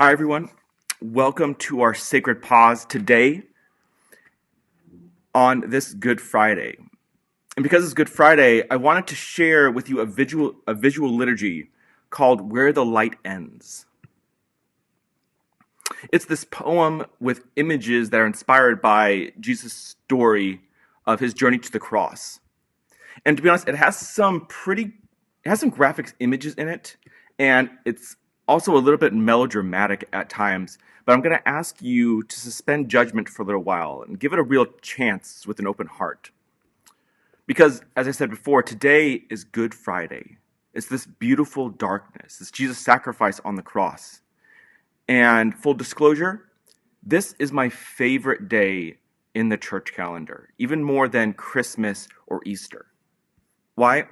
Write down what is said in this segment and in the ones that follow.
Hi, everyone. Welcome to our sacred pause today on this Good Friday. And because it's Good Friday, I wanted to share with you a visual liturgy called Where the Light Ends. It's this poem with images that are inspired by Jesus' story of his journey to the cross. And to be honest, it has some graphic images in it, and it's also a little bit melodramatic at times. But I'm going to ask you to suspend judgment for a little while and give it a real chance with an open heart. Because, as I said before, today is Good Friday. It's this beautiful darkness. It's Jesus' sacrifice on the cross. And full disclosure, this is my favorite day in the church calendar, even more than Christmas or Easter. Why?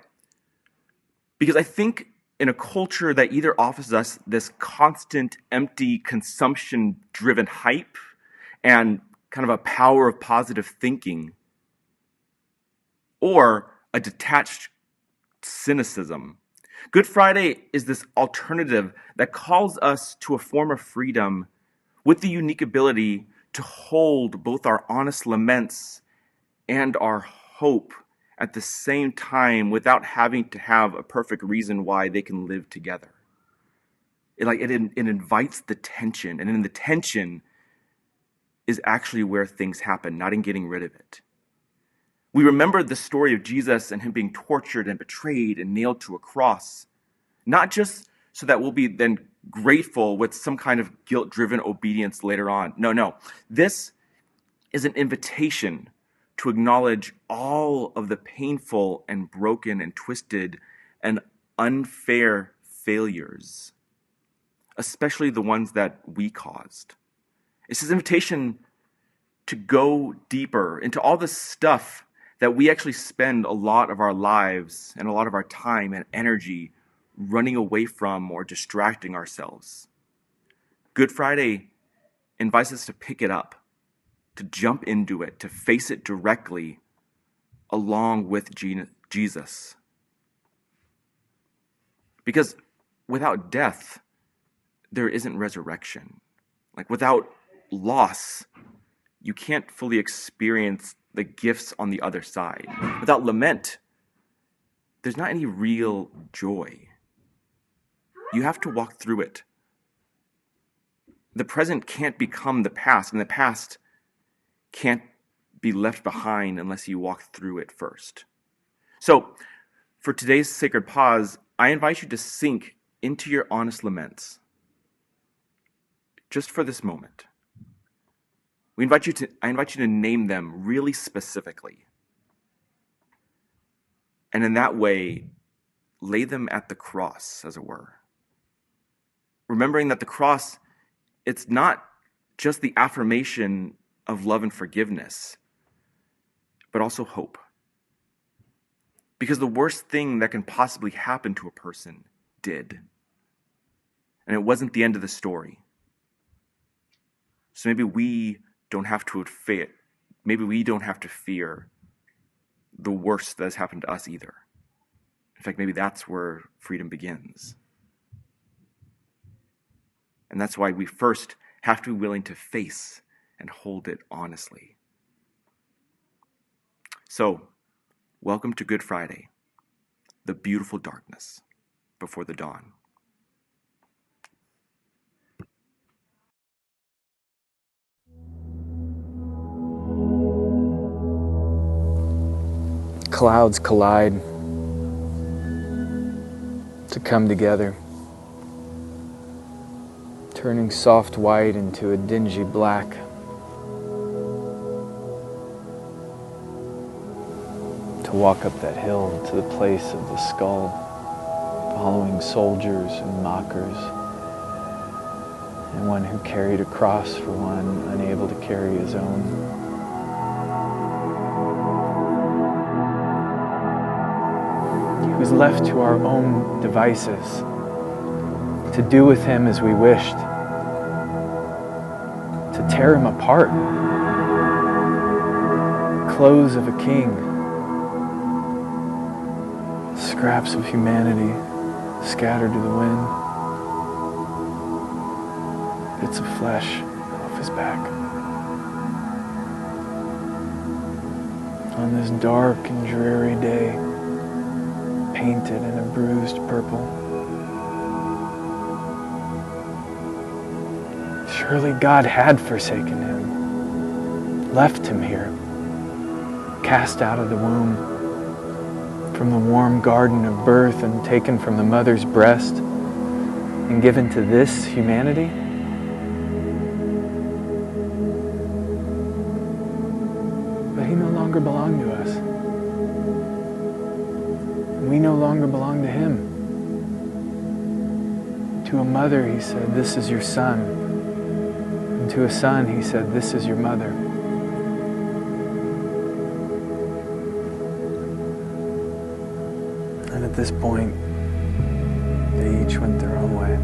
Because I think in a culture that either offers us this constant, empty, consumption-driven hype and kind of a power of positive thinking, or a detached cynicism, Good Friday is this alternative that calls us to a form of freedom with the unique ability to hold both our honest laments and our hope at the same time without having to have a perfect reason why they can live together. It invites the tension, and in the tension is actually where things happen, not in getting rid of it. We remember the story of Jesus and him being tortured and betrayed and nailed to a cross, not just so that we'll be then grateful with some kind of guilt-driven obedience later on. No. This is an invitation to acknowledge all of the painful and broken and twisted and unfair failures, especially the ones that we caused. It's his invitation to go deeper into all the stuff that we actually spend a lot of our lives and a lot of our time and energy running away from or distracting ourselves. Good Friday invites us to pick it up, to jump into it, to face it directly along with Jesus. Because without death, there isn't resurrection. Like without loss, you can't fully experience the gifts on the other side. Without lament, there's not any real joy. You have to walk through it. The present can't become the past, and the past can't be left behind unless you walk through it first. So, for today's sacred pause, I invite you to sink into your honest laments, just for this moment. I invite you to name them really specifically. And in that way, lay them at the cross, as it were. Remembering that the cross, it's not just the affirmation of love and forgiveness, but also hope. Because the worst thing that can possibly happen to a person did. And it wasn't the end of the story. So maybe we don't have to fear the worst that has happened to us either. In fact, maybe that's where freedom begins. And that's why we first have to be willing to face and hold it honestly. So, welcome to Good Friday, the beautiful darkness before the dawn. Clouds collide to come together, turning soft white into a dingy black. To walk up that hill to the place of the skull, following soldiers and mockers, and one who carried a cross for one unable to carry his own. He was left to our own devices, to do with him as we wished, to tear him apart. Clothes of a king, scraps of humanity scattered to the wind. bits of flesh off his back. On this dark and dreary day, painted in a bruised purple. Surely God had forsaken him, left him here, cast out of the womb, from the warm garden of birth and taken from the mother's breast and given to this humanity? But he no longer belonged to us. We no longer belong to him. To a mother, he said, "This is your son." And to a son, he said, "This is your mother." And at this point, they each went their own way.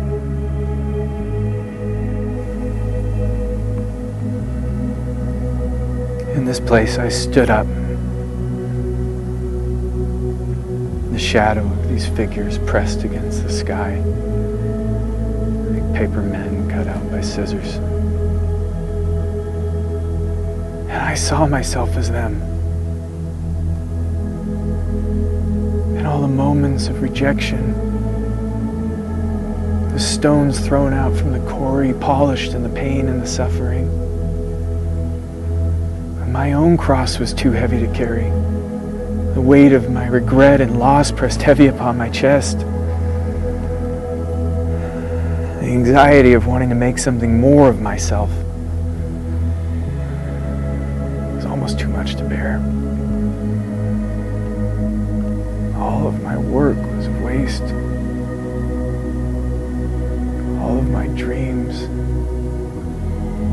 In this place, I stood up. The shadow of these figures pressed against the sky, like paper men cut out by scissors. And I saw myself as them. And all the moments of rejection, the stones thrown out from the quarry, polished in the pain and the suffering. My own cross was too heavy to carry. The weight of my regret and loss pressed heavy upon my chest. The anxiety of wanting to make something more of myself was almost too much to bear. All of my work was a waste. All of my dreams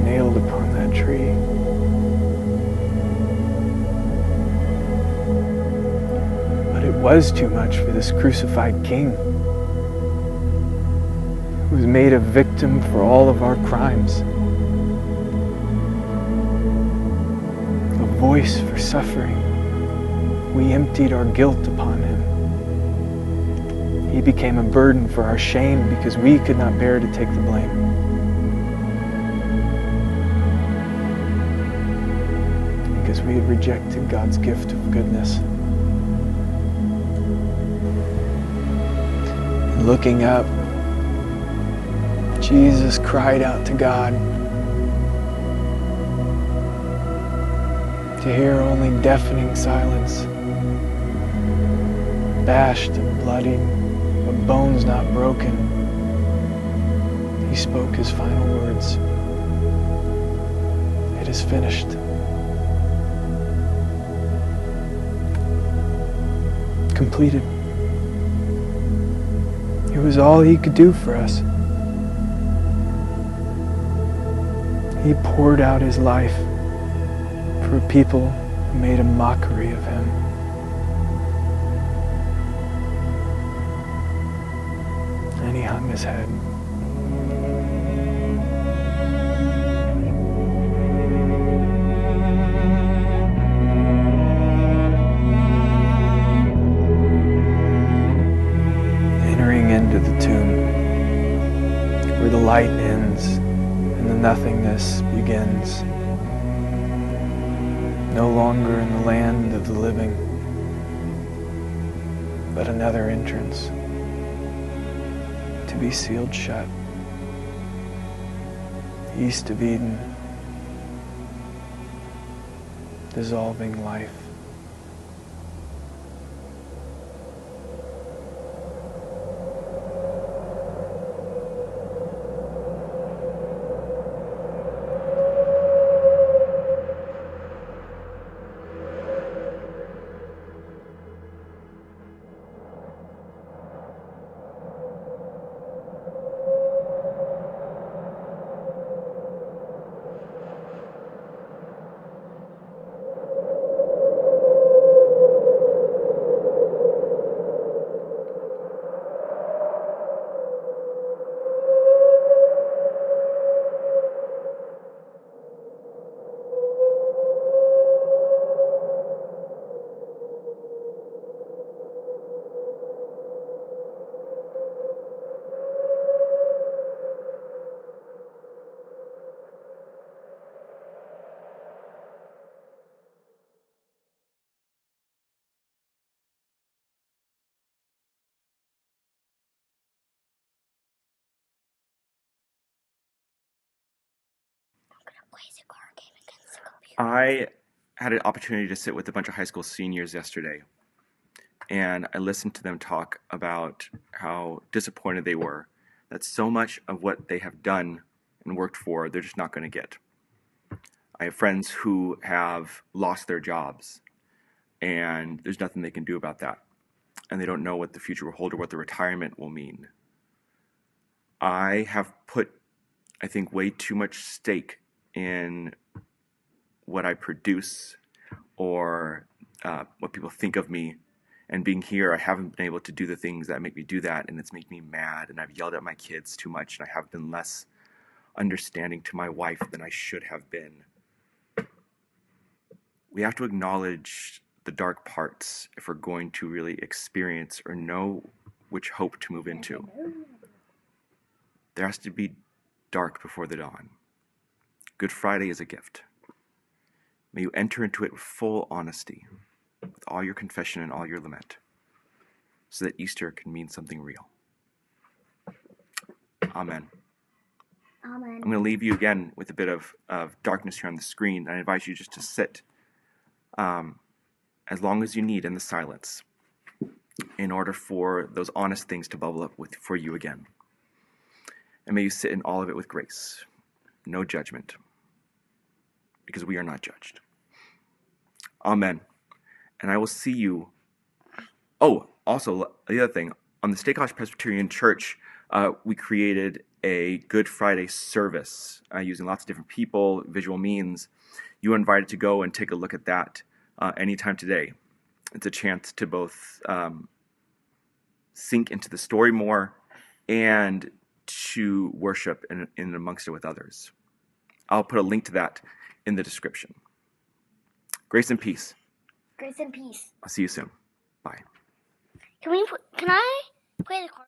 nailed upon that tree. It was too much for this crucified king, who was made a victim for all of our crimes, a voice for suffering. We emptied our guilt upon him. He became a burden for our shame because we could not bear to take the blame. Because we had rejected God's gift of goodness. Looking up, Jesus cried out to God. To hear only deafening silence, bashed and bloodied, but bones not broken. He spoke his final words. It is finished. Completed. It was all he could do for us. He poured out his life for a people who made a mockery of him. And he hung his head. Into the tomb, where the light ends and the nothingness begins. No longer in the land of the living, but another entrance to be sealed shut. East of Eden, dissolving life. I had an opportunity to sit with a bunch of high school seniors yesterday, and I listened to them talk about how disappointed they were that so much of what they have done and worked for, they're just not going to get. I have friends who have lost their jobs, and there's nothing they can do about that. And they don't know what the future will hold or what the retirement will mean. I have put, I think, way too much stake in what I produce or what people think of me. And being here, I haven't been able to do the things that make me do that, and it's made me mad. And I've yelled at my kids too much, and I have been less understanding to my wife than I should have been. We have to acknowledge the dark parts if we're going to really experience or know which hope to move into. There has to be dark before the dawn. Good Friday is a gift. May you enter into it with full honesty, with all your confession and all your lament, so that Easter can mean something real. Amen. Amen. I'm going to leave you again with a bit of darkness here on the screen. I invite you just to sit as long as you need in the silence in order for those honest things to bubble up for you again. And may you sit in all of it with grace, no judgment, because we are not judged. Amen. And I will see you. Oh, also, the other thing, on the Steakhouse Presbyterian Church, we created a Good Friday service using lots of different people, visual means. You are invited to go and take a look at that anytime today. It's a chance to both sink into the story more and to worship in amongst it with others. I'll put a link to that in the description. Grace and peace. Grace and peace. I'll see you soon. Bye. Can I play the card?